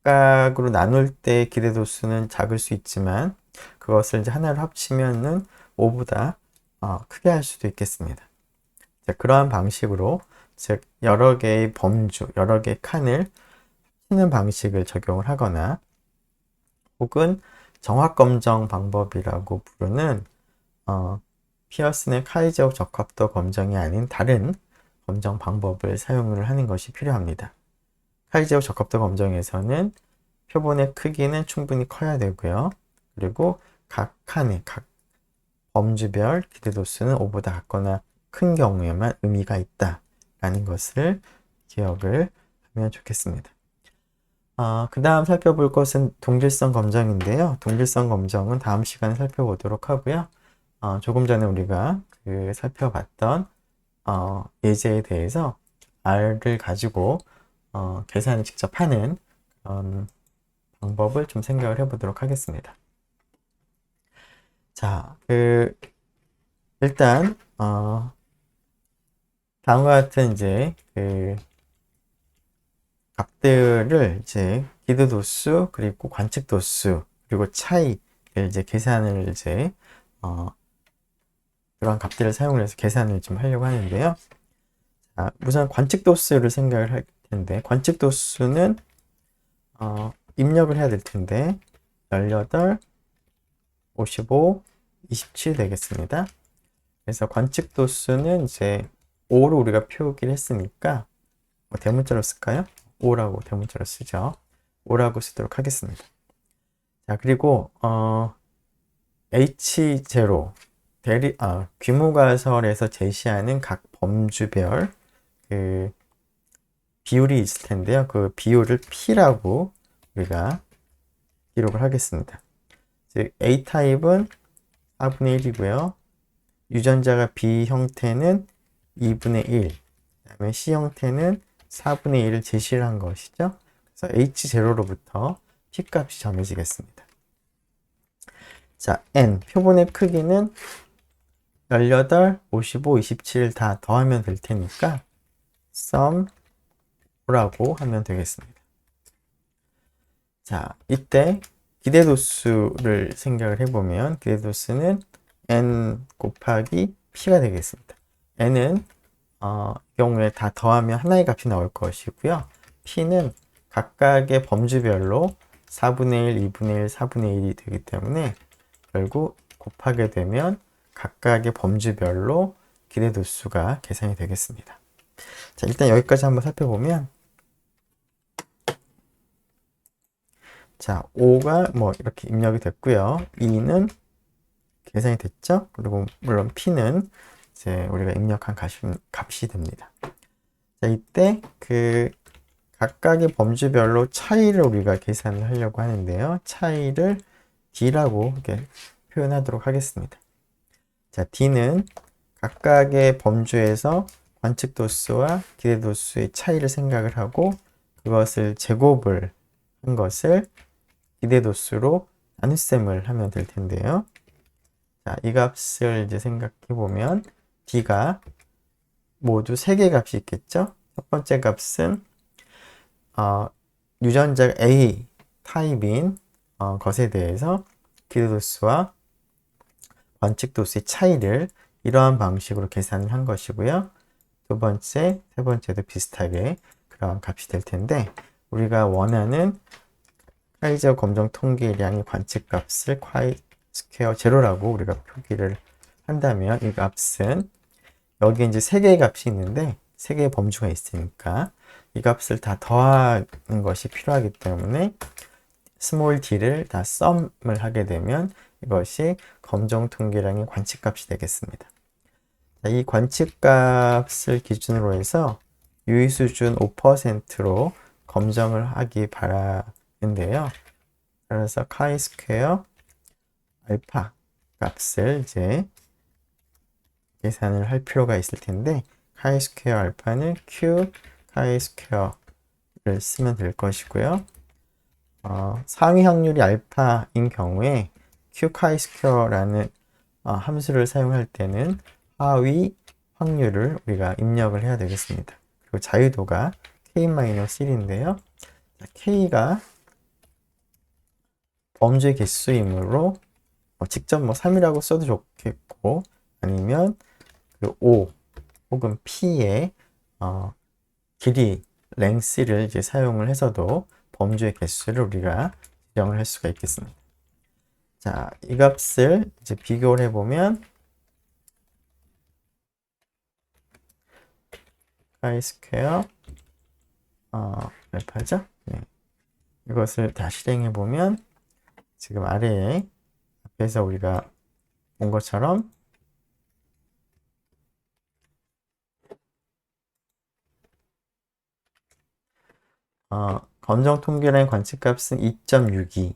각각으로 나눌 때 기대 도수는 작을 수 있지만 그것을 이제 하나로 합치면은 5보다 크게 할 수도 있겠습니다. 자, 그러한 방식으로 즉 여러 개의 범주, 여러 개의 칸을 합치는 방식을 적용을 하거나 혹은 정확검정 방법이라고 부르는 피어슨의 카이제옥 적합도 검정이 아닌 다른 검정 방법을 사용을 하는 것이 필요합니다. 카이제옥 적합도 검정에서는 표본의 크기는 충분히 커야 되고요. 그리고 각 칸의 각 범주별 기대 도수는 5보다 같거나 큰 경우에만 의미가 있다라는 것을 기억을 하면 좋겠습니다. 그 다음 살펴볼 것은 동질성 검정인데요. 동질성 검정은 다음 시간에 살펴보도록 하고요. 조금 전에 우리가 살펴봤던 예제에 대해서 R을 가지고 계산을 직접 하는 방법을 좀 생각을 해보도록 하겠습니다. 자, 일단 다음과 같은 이제 값들을 이제 기대 도수 그리고 관측 도수 그리고 차이를 이제 계산을 이제 그런 값들을 사용해서 계산을 좀 하려고 하는데요. 자, 우선 관측 도수를 생각을 할 텐데 관측 도수는 입력을 해야 될 텐데 18, 55, 27 되겠습니다. 그래서 관측 도수는 이제 5로 우리가 표기를 했으니까 대문자로 쓸까요? 5라고 대문자로 쓰죠. 5라고 쓰도록 하겠습니다. 자, 그리고 H0 귀무가설에서 제시하는 각 범주별 비율이 있을 텐데요. 그 비율을 P라고 우리가 기록을 하겠습니다. 즉 A타입은 4분의 1이고요. 유전자가 B 형태는 2분의 1, 그 다음에 C 형태는 4분의 1을 제시를 한 것이죠. 그래서 H0로부터 P 값이 정해지겠습니다. 자, N, 표본의 크기는 18, 55, 27 다 더하면 될 테니까 sum라고 하면 되겠습니다. 자, 이때 기대도수를 생각을 해보면 기대도수는 N 곱하기 P가 되겠습니다. N은 이 경우에 다 더하면 하나의 값이 나올 것이고요. P는 각각의 범주별로 4분의 1, 2분의 1, 4분의 1이 되기 때문에 결국 곱하게 되면 각각의 범주별로 기대도수가 계산이 되겠습니다. 자, 일단 여기까지 한번 살펴보면 자, 5가 뭐 이렇게 입력이 됐고요. 2는 계산이 됐죠? 그리고 물론 P는 이제 우리가 입력한 값이 됩니다. 자, 이때 각각의 범주별로 차이를 우리가 계산을 하려고 하는데요. 차이를 D라고 이렇게 표현하도록 하겠습니다. 자, D는 각각의 범주에서 관측 도수와 기대 도수의 차이를 생각을 하고 그것을 제곱을 한 것을 기대 도수로 나눗셈을 하면 될 텐데요. 자, 이 값을 이제 생각해 보면 D가 모두 3개의 값이 있겠죠? 첫 번째 값은 유전자 A 타입인 것에 대해서 기대 도수와 관측 도수의 차이를 이러한 방식으로 계산을 한 것이고요. 두 번째, 세 번째도 비슷하게 그러한 값이 될 텐데 우리가 원하는 카이제오 검정 통계량의 관측 값을 카이 스퀘어 제로라고 우리가 표기를 한다면 이 값은 여기 이제 3개의 값이 있는데 3개의 범주가 있으니까 이 값을 다 더하는 것이 필요하기 때문에 스몰 d를 다 썸을 하게 되면 이것이 검정 통계량의 관측값이 되겠습니다. 자, 이 관측값을 기준으로 해서 유의 수준 5%로 검정을 하기 바라는데요. 그래서 카이 스퀘어 알파 값을 이제 계산을 할 필요가 있을 텐데 카이 스퀘어 알파는 Q 카이 스퀘어 쓰면 될 것이고요. 상위 확률이 알파인 경우에 qchi2라는 함수를 사용할 때는 하위 확률을 우리가 입력을 해야 되겠습니다. 그리고 자유도가 k-1인데요. k가 범주의 개수이므로 직접 3이라고 써도 좋겠고, 아니면 그 5 혹은 p의 길이 랭스를 이제 사용을 해서도 범주의 개수를 우리가 지정을 할 수가 있겠습니다. 자, 이 값을 이제 비교를 해보면 파이 스퀘어 알파죠? 네. 이것을 다 실행해보면 지금 아래에 앞에서 우리가 본 것처럼 검정 통계라인 관측값은 2.62,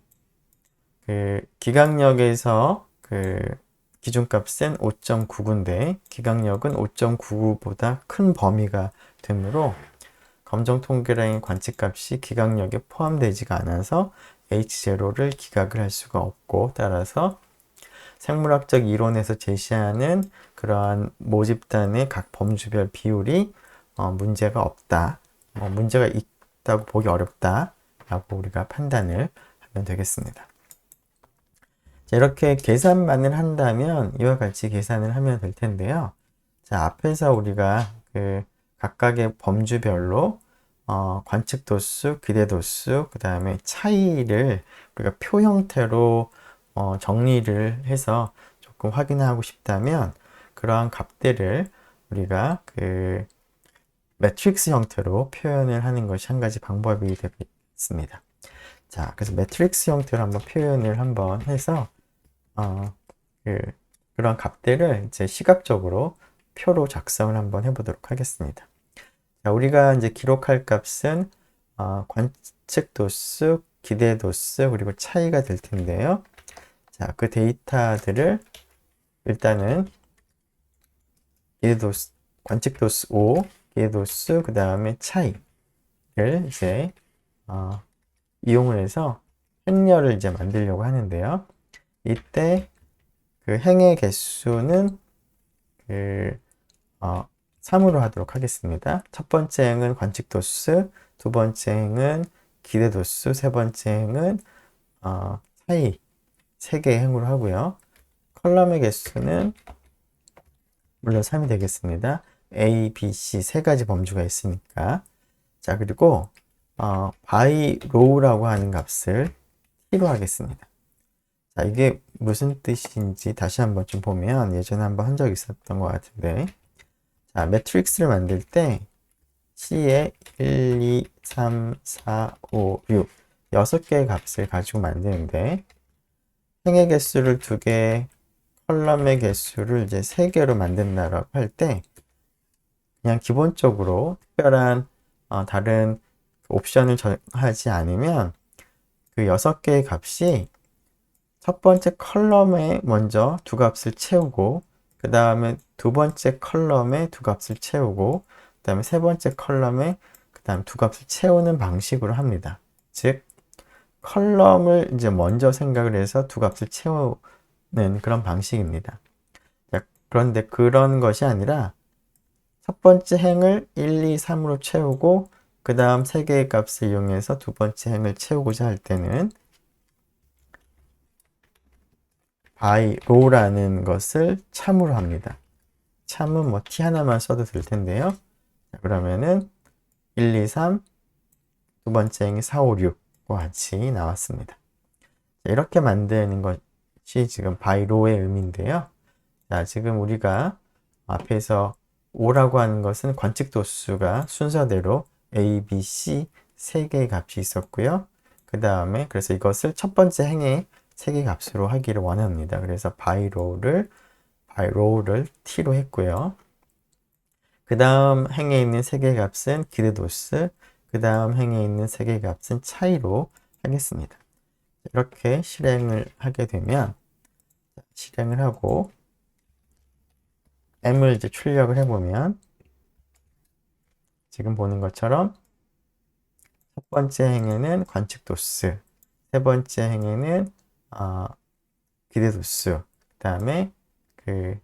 그 기강력에서 그 기준값은 5.99인데 기강력은 5.99보다 큰 범위가 되므로 검정 통계라인 관측값이 기강력에 포함되지가 않아서 H0를 기각을 할 수가 없고, 따라서 생물학적 이론에서 제시하는 그러한 모집단의 각 범주별 비율이 문제가 없다, 문제가 있다고 보기 어렵다 라고 우리가 판단을 하면 되겠습니다. 자, 이렇게 계산만을 한다면 이와 같이 계산을 하면 될 텐데요. 자, 앞에서 우리가 그 각각의 범주별로 관측 도수, 기대 도수, 그 다음에 차이를 우리가 표 형태로 정리를 해서 조금 확인하고 싶다면 그러한 값들을 우리가 그 매트릭스 형태로 표현을 하는 것이 한 가지 방법이 되겠습니다. 자, 그래서 매트릭스 형태로 한번 표현을 한번 해서 그런 값들을 이제 시각적으로 표로 작성을 한번 해보도록 하겠습니다. 자, 우리가 이제 기록할 값은 관측 도수, 기대 도수, 그리고 차이가 될 텐데요. 자, 그 데이터들을 일단은 기대 도수, 관측 도수 5, 기대 도수, 그 다음에 차이를 이제 이용을 해서 행렬을 이제 만들려고 하는데요. 이때 그 행의 개수는 3으로 하도록 하겠습니다. 첫 번째 행은 관측 도수, 두 번째 행은 기대 도수, 세 번째 행은 차이 3개의 행으로 하고요. 컬럼의 개수는 물론 3이 되겠습니다. A, B, C 세 가지 범주가 있으니까. 자, 그리고 by row라고 하는 값을 t로 하겠습니다. 자, 이게 무슨 뜻인지 다시 한번 좀 보면 예전에 한번 한 적 있었던 것 같은데, 자, 매트릭스를 만들 때 C에 1, 2, 3, 4, 5, 6 6개의 값을 가지고 만드는데, 행의 개수를 2개, 컬럼의 개수를 이제 3개로 만든다라고 할 때 그냥 기본적으로 특별한 다른 옵션을 하지 않으면 그 6개의 값이 첫 번째 컬럼에 먼저 두 값을 채우고, 그 다음에 두 번째 컬럼에 두 값을 채우고, 그 다음에 세 번째 컬럼에 그 다음 두 값을 채우는 방식으로 합니다. 즉 컬럼을 이제 먼저 생각을 해서 두 값을 채우는 그런 방식입니다. 그런데 그런 것이 아니라 첫 번째 행을 1, 2, 3으로 채우고 그 다음 세 개의 값을 이용해서 두 번째 행을 채우고자 할 때는 by row라는 것을 참으로 합니다. 참은 뭐 t 하나만 써도 될 텐데요. 그러면은 1, 2, 3, 두 번째 행이 4, 5, 6과 같이 나왔습니다. 이렇게 만드는 것이 지금 by row의 의미인데요. 자, 지금 우리가 앞에서 5라고 하는 것은 관측 도수가 순서대로 A, B, C 세 개의 값이 있었고요. 그 다음에 그래서 이것을 첫 번째 행의 세 개의 값으로 하기를 원합니다. 그래서 by row를 t로 했고요. 그 다음 행에 있는 세 개의 값은 기대 도수, 그 다음 행에 있는 세 개의 값은 차이로 하겠습니다. 이렇게 실행을 하게 되면 실행을 하고 m을 이제 출력을 해보면 지금 보는 것처럼 첫 번째 행에는 관측 도수, 세 번째 행에는 기대 도수, 그 다음에 그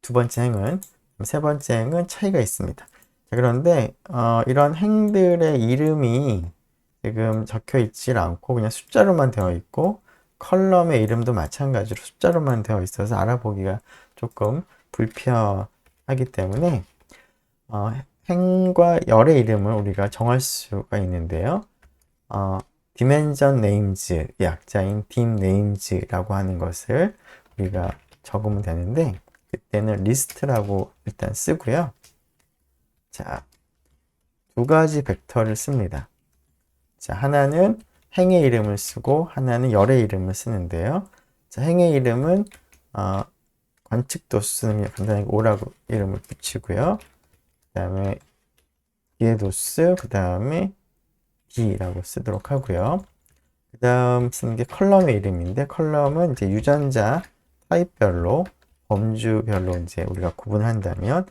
두 번째 행은, 세 번째 행은 차이가 있습니다. 자, 그런데 이런 행들의 이름이 지금 적혀 있질 않고 그냥 숫자로만 되어 있고 컬럼의 이름도 마찬가지로 숫자로만 되어 있어서 알아보기가 조금 불편하기 때문에 행과 열의 이름을 우리가 정할 수가 있는데요. 디멘전 네임즈의 약자인 dim names라고 하는 것을 우리가 적으면 되는데 그때는 리스트라고 일단 쓰고요. 자, 두 가지 벡터를 씁니다. 자, 하나는 행의 이름을 쓰고 하나는 열의 이름을 쓰는데요. 자, 행의 이름은 관측도 쓰는 간단하게 O라고 이름을 붙이고요. 그 다음에 기회도수, 그 다음에 B라고 쓰도록 하고요. 그 다음 쓰는 게 컬럼의 이름인데 컬럼은 이제 유전자 타입별로 범주별로 이제 우리가 구분한다면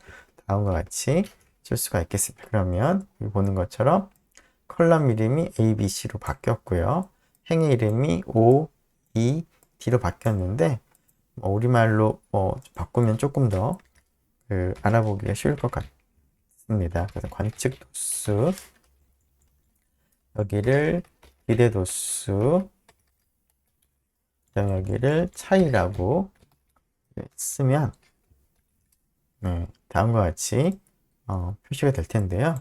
다음과 같이 쓸 수가 있겠습니다. 그러면 여기 보는 것처럼 컬럼 이름이 A, B, C로 바뀌었고요. 행의 이름이 O, E, D로 바뀌었는데 우리말로 바꾸면 조금 더 알아보기가 쉬울 것 같습니다. 그래서 관측 도수 여기를 기대 도수 여기를 차이라고 쓰면 다음과 같이 표시가 될 텐데요.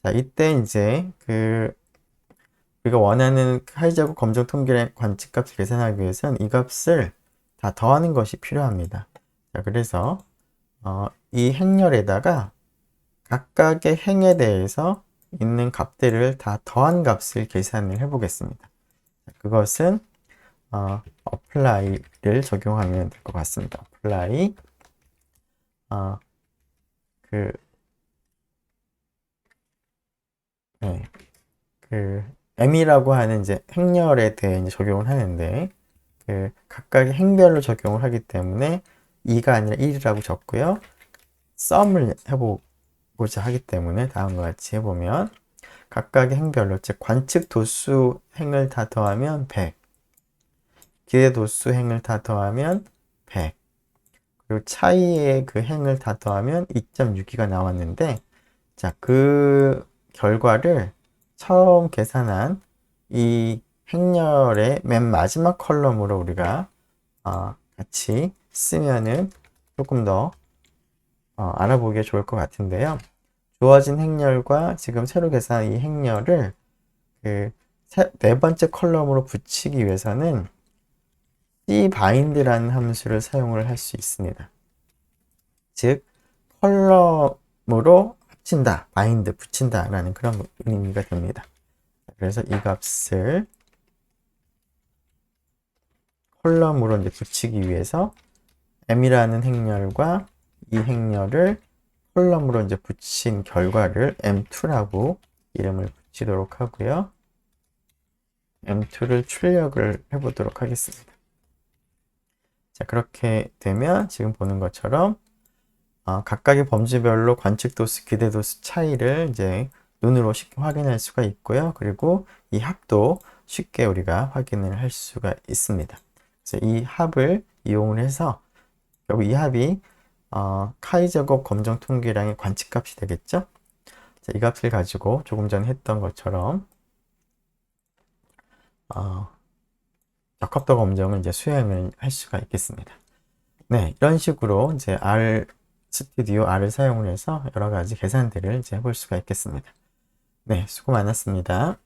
자, 이때 이제 우리가 원하는 하이자고 검정 통계량 관측값을 계산하기 위해서는 이 값을 다 더하는 것이 필요합니다. 자, 그래서 이 행렬에다가 각각의 행에 대해서 있는 값들을 다 더한 값을 계산을 해 보겠습니다. 그것은 apply를 적용하면 될 것 같습니다. apply m이라고 하는 이제 행렬에 대해 이제 적용을 하는데 각각의 행별로 적용을 하기 때문에 2가 아니라 1이라고 적고요. 썸을 해보고자 하기 때문에 다음과 같이 해보면 각각의 행별로 즉 관측 도수 행을 다 더하면 100 기대 도수 행을 다 더하면 100 그리고 차이의 그 행을 다 더하면 2.62가 나왔는데 자, 그 결과를 처음 계산한 이 행렬의 맨 마지막 컬럼으로 우리가 같이 쓰면은 조금 더 알아보기가 좋을 것 같은데요. 주어진 행렬과 지금 새로 계산한 이 행렬을 네 번째 컬럼으로 붙이기 위해서는 cbind라는 함수를 사용을 할 수 있습니다. 즉 컬럼으로 합친다, bind, 붙인다 라는 그런 의미가 됩니다. 그래서 이 값을 컬럼으로 이제 붙이기 위해서 m이라는 행렬과 이 행렬을 컬럼으로 이제 붙인 결과를 m2라고 이름을 붙이도록 하고요. m2를 출력을 해보도록 하겠습니다. 자, 그렇게 되면 지금 보는 것처럼 각각의 범주별로 관측도수, 기대도수 차이를 이제 눈으로 쉽게 확인할 수가 있고요. 그리고 이 합도 쉽게 우리가 확인을 할 수가 있습니다. 그래서 이 합을 이용을 해서 결국 이 합이 카이저곱 검정 통계량의 관측값이 되겠죠. 자, 이 값을 가지고 조금 전에 했던 것처럼 적합도 검정을 이제 수행을 할 수가 있겠습니다. 네, 이런 식으로 이제 R 스튜디오 R을 사용을 해서 여러 가지 계산들을 이제 해볼 수가 있겠습니다. 네, 수고 많았습니다.